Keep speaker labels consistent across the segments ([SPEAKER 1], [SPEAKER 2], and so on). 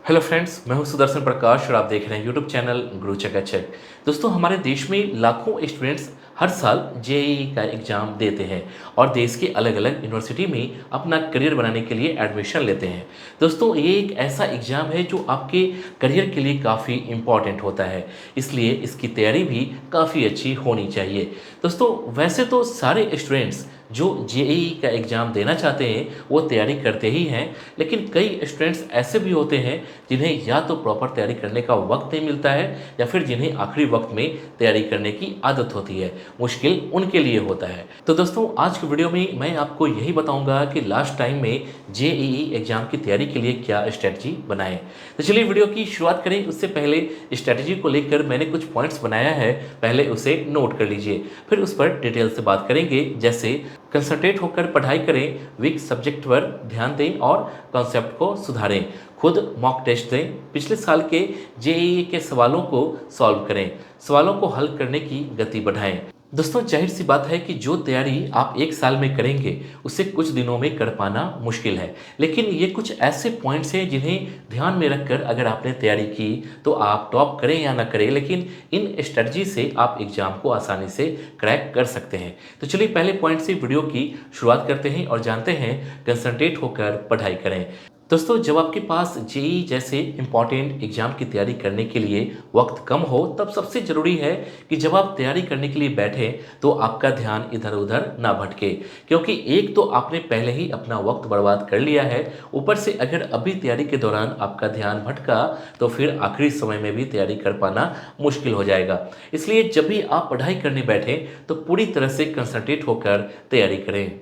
[SPEAKER 1] Hello friends, मैं हूं सुदर्शन प्रकाश और आप देख रहे हैं यूट्यूब चैनल गुरु चकाचक। दोस्तों, हमारे देश में लाखों स्टूडेंट्स हर साल जेईई का एग्ज़ाम देते हैं और देश के अलग अलग यूनिवर्सिटी में अपना करियर बनाने के लिए एडमिशन लेते हैं। दोस्तों, ये एक ऐसा एग्ज़ाम है जो आपके करियर के लिए काफ़ी इम्पॉर्टेंट होता है, इसलिए इसकी तैयारी भी काफ़ी अच्छी होनी चाहिए। दोस्तों, वैसे तो सारे स्टूडेंट्स जो जेईई का एग्ज़ाम देना चाहते हैं वो तैयारी करते ही हैं, लेकिन कई स्टूडेंट्स ऐसे भी होते हैं जिन्हें या तो प्रॉपर तैयारी करने का वक्त नहीं मिलता है या फिर जिन्हें आखिरी वक्त में तैयारी करने की आदत होती है। मुश्किल उनके लिए होता है। तो दोस्तों, आज की वीडियो में मैं आपको यही बताऊंगा कि लास्ट टाइम में जेईई एग्ज़ाम की तैयारी के लिए क्या स्ट्रेटजी बनाएं। तो चलिए वीडियो की शुरुआत करें। उससे पहले स्ट्रेटजी को लेकर मैंने कुछ पॉइंट्स बनाया है, पहले उसे नोट कर लीजिए, फिर उस पर डिटेल से बात करेंगे। जैसे कंसंट्रेट होकर पढ़ाई करें, वीक सब्जेक्ट पर ध्यान दें और कॉन्सेप्ट को सुधारें, खुद मॉक टेस्ट दें, पिछले साल के जेईई के सवालों को सॉल्व करें, सवालों को हल करने की गति बढ़ाएं। दोस्तों, जाहिर सी बात है कि जो तैयारी आप एक साल में करेंगे उसे कुछ दिनों में कर पाना मुश्किल है, लेकिन ये कुछ ऐसे पॉइंट्स हैं जिन्हें ध्यान में रखकर अगर आपने तैयारी की तो आप टॉप करें या ना करें, लेकिन इन स्ट्रेटजी से आप एग्जाम को आसानी से क्रैक कर सकते हैं। तो चलिए पहले पॉइंट से वीडियो की शुरुआत करते हैं और जानते हैं कंसंट्रेट होकर पढ़ाई करें। दोस्तों, जब आपके पास जेईई जैसे इंपॉर्टेंट एग्जाम की तैयारी करने के लिए वक्त कम हो, तब सबसे ज़रूरी है कि जब आप तैयारी करने के लिए बैठें तो आपका ध्यान इधर उधर ना भटके, क्योंकि एक तो आपने पहले ही अपना वक्त बर्बाद कर लिया है, ऊपर से अगर अभी तैयारी के दौरान आपका ध्यान भटका तो फिर आखिरी समय में भी तैयारी कर पाना मुश्किल हो जाएगा। इसलिए जब भी आप पढ़ाई करने बैठें तो पूरी तरह से कंसंट्रेट होकर तैयारी करें।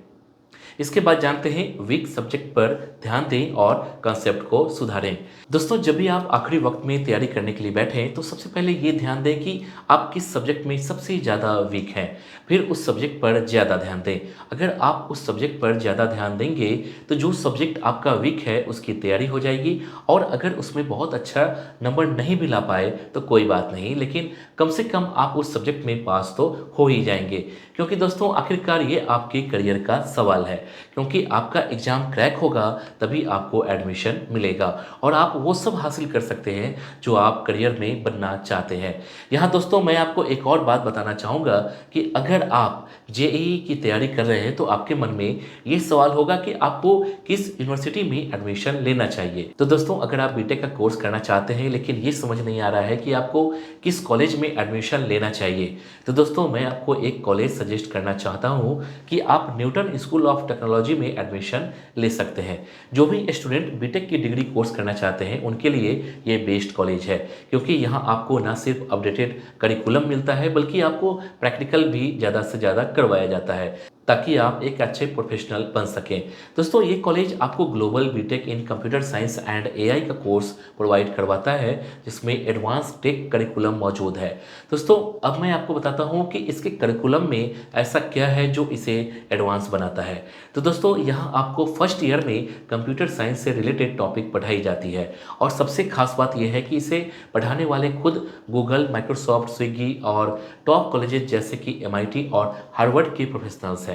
[SPEAKER 1] इसके बाद जानते हैं वीक सब्जेक्ट पर ध्यान दें और कॉन्सेप्ट को सुधारें। दोस्तों, जब भी आप आखिरी वक्त में तैयारी करने के लिए बैठें तो सबसे पहले ये ध्यान दें कि आप किस सब्जेक्ट में सबसे ज़्यादा वीक हैं, फिर उस सब्जेक्ट पर ज़्यादा ध्यान दें। अगर आप उस सब्जेक्ट पर ज़्यादा ध्यान देंगे तो जो सब्जेक्ट आपका वीक है उसकी तैयारी हो जाएगी, और अगर उसमें बहुत अच्छा नंबर नहीं भी ला पाए तो कोई बात नहीं, लेकिन कम से कम आप उस सब्जेक्ट में पास तो हो ही जाएंगे। क्योंकि दोस्तों, आखिरकार ये आपके करियर का सवाल है, क्योंकि आपका एग्ज़ाम क्रैक होगा तभी आपको एडमिशन मिलेगा और आप वो सब हासिल कर सकते हैं जो आप करियर में बनना चाहते हैं। यहाँ दोस्तों, मैं आपको एक और बात बताना चाहूँगा कि अगर आप जेईई की तैयारी कर रहे हैं तो आपके मन में ये सवाल होगा कि आपको किस यूनिवर्सिटी में एडमिशन लेना चाहिए। तो दोस्तों, अगर आप बीटेक का कोर्स करना चाहते हैं लेकिन ये समझ नहीं आ रहा है कि आपको किस कॉलेज में एडमिशन लेना चाहिए, तो दोस्तों मैं आपको एक कॉलेज सजेस्ट करना चाहता हूँ कि आप न्यूटन स्कूल ऑफ टेक्नोलॉजी में एडमिशन ले सकते हैं। जो भी स्टूडेंट बीटेक की डिग्री कोर्स करना चाहते हैं उनके लिए ये बेस्ट कॉलेज है, क्योंकि यहाँ आपको ना सिर्फ अपडेटेड करिकुलम मिलता है बल्कि आपको प्रैक्टिकल भी ज़्यादा से ज़्यादा करवाया जाता है ताकि आप एक अच्छे प्रोफेशनल बन सकें। दोस्तों, ये कॉलेज आपको global BTech in computer science and AI का कोर्स प्रोवाइड करवाता है, जिसमें एडवांस टेक करिकुलम मौजूद है। दोस्तों, अब मैं आपको बताता हूँ कि इसके करिकुलम में ऐसा क्या है जो इसे एडवांस बनाता है। तो दोस्तों, यहाँ आपको फर्स्ट ईयर में कंप्यूटर साइंस से रिलेटेड टॉपिक पढ़ाई जाती है, और सबसे खास बात यह है कि इसे पढ़ाने वाले खुद गूगल, माइक्रोसॉफ्ट, स्विगी और टॉप कॉलेजेस जैसे कि एमआईटी और हार्वर्ड के प्रोफेशनल्स हैं।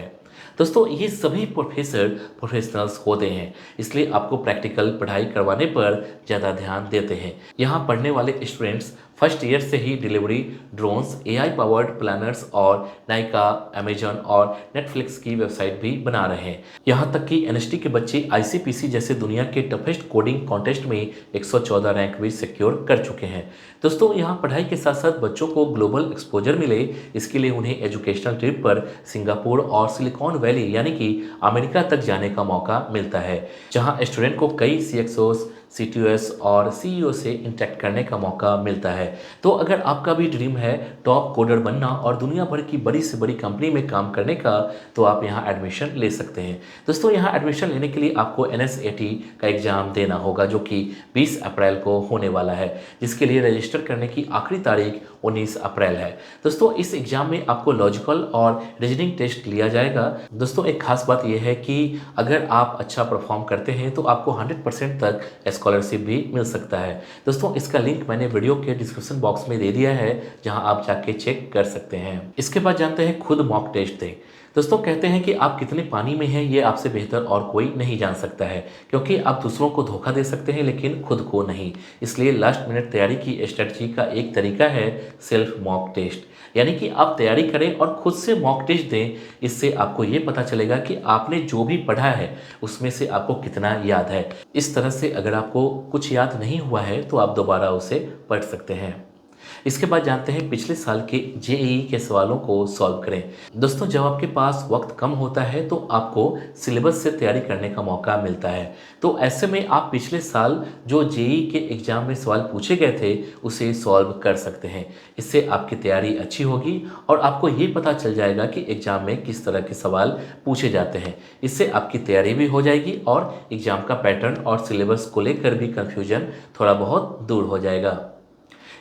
[SPEAKER 1] दोस्तों, ये सभी प्रोफेशनल्स होते हैं, इसलिए आपको प्रैक्टिकल पढ़ाई करवाने पर ज़्यादा ध्यान देते हैं। यहाँ पढ़ने वाले स्टूडेंट्स फर्स्ट ईयर से ही delivery drones, AI powered planners और नाइका, अमेजन और नेटफ्लिक्स की वेबसाइट भी बना रहे हैं। यहाँ तक कि एनएसटी के बच्चे आईसीपीसी जैसे दुनिया के टफेस्ट कोडिंग कॉन्टेस्ट में 114 रैंक भी सिक्योर कर चुके हैं। दोस्तों, यहाँ पढ़ाई के साथ साथ बच्चों को ग्लोबल एक्सपोजर मिले, इसके लिए उन्हें एजुकेशनल ट्रिप पर सिंगापुर और सिलिकॉन वैली यानी कि अमेरिका तक जाने का मौका मिलता है, जहाँ स्टूडेंट को कई सीएक्सओस, सीटीओएस और सीईओ से इंटरेक्ट करने का मौका मिलता है। तो अगर आपका भी ड्रीम है टॉप कोडर बनना और दुनिया भर की बड़ी से बड़ी कंपनी में काम करने का, तो आप यहाँ एडमिशन ले सकते हैं। दोस्तों, यहाँ एडमिशन लेने के लिए आपको एनएसएटी का एग्ज़ाम देना होगा, जो कि 20 अप्रैल को होने वाला है, जिसके लिए रजिस्टर करने की आखिरी तारीख 19 अप्रैल है। दोस्तों, इस एग्ज़ाम में आपको लॉजिकल और रीजनिंग टेस्ट लिया जाएगा। दोस्तों, एक खास बात यह है कि अगर आप अच्छा परफॉर्म करते हैं तो आपको 100% तक स्कॉलरशिप भी मिल सकता है। दोस्तों, इसका लिंक मैंने वीडियो के डिस्क्रिप्शन बॉक्स में दे दिया है, जहां आप जाके चेक कर सकते हैं। इसके बाद जानते हैं खुद मॉक टेस्ट दें। दोस्तों कहते हैं कि आप कितने पानी में हैं ये आपसे बेहतर और कोई नहीं जान सकता है, क्योंकि आप दूसरों को धोखा दे सकते हैं लेकिन खुद को नहीं। इसलिए लास्ट मिनट तैयारी की स्ट्रेटजी का एक तरीका है सेल्फ मॉक टेस्ट, यानी कि आप तैयारी करें और खुद से मॉक टेस्ट दें। इससे आपको ये पता चलेगा कि आपने जो भी पढ़ा है उसमें से आपको कितना याद है। इस तरह से अगर आपको कुछ याद नहीं हुआ है तो आप दोबारा उसे पढ़ सकते हैं। इसके बाद जानते हैं पिछले साल के जेईई के सवालों को सॉल्व करें। दोस्तों जब आपके पास वक्त कम होता है तो आपको सिलेबस से तैयारी करने का मौका मिलता है। तो ऐसे में आप पिछले साल जो जेईई के एग्जाम में सवाल पूछे गए थे उसे सॉल्व कर सकते हैं। इससे आपकी तैयारी अच्छी होगी और आपको ये पता चल जाएगा कि एग्जाम में किस तरह के सवाल पूछे जाते हैं। इससे आपकी तैयारी भी हो जाएगी और एग्जाम का पैटर्न और सिलेबस को लेकर भी कन्फ्यूजन थोड़ा बहुत दूर हो जाएगा।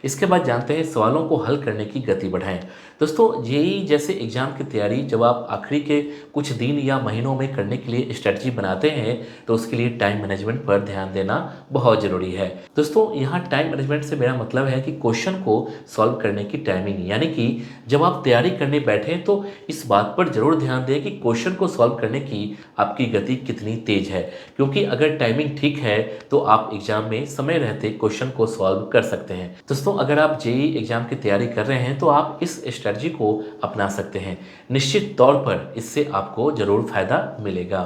[SPEAKER 1] इसके बाद जानते हैं सवालों को हल करने की गति बढ़ाएं। दोस्तों जेईई जैसे एग्जाम की तैयारी जब आप आखिरी के कुछ दिन या महीनों में करने के लिए स्ट्रेटजी बनाते हैं तो उसके लिए टाइम मैनेजमेंट पर ध्यान देना बहुत ज़रूरी है। दोस्तों यहाँ टाइम मैनेजमेंट से मेरा मतलब है कि क्वेश्चन को सॉल्व करने की टाइमिंग, यानी कि जब आप तैयारी करने बैठें तो इस बात पर जरूर ध्यान दें कि क्वेश्चन को सॉल्व करने की आपकी गति कितनी तेज है, क्योंकि अगर टाइमिंग ठीक है तो आप एग्जाम में समय रहते क्वेश्चन को सॉल्व कर सकते हैं। दोस्तों अगर आप जेईई एग्जाम की तैयारी कर रहे हैं तो आप इस स्ट्रेटजी को अपना सकते हैं। निश्चित तौर पर इससे आपको ज़रूर फायदा मिलेगा।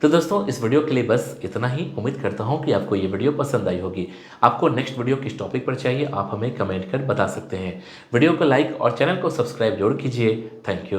[SPEAKER 1] तो दोस्तों इस वीडियो के लिए बस इतना ही। उम्मीद करता हूं कि आपको ये वीडियो पसंद आई होगी। आपको नेक्स्ट वीडियो किस टॉपिक पर चाहिए आप हमें कमेंट कर बता सकते हैं। वीडियो को लाइक और चैनल को सब्सक्राइब जरूर कीजिए। Thank you.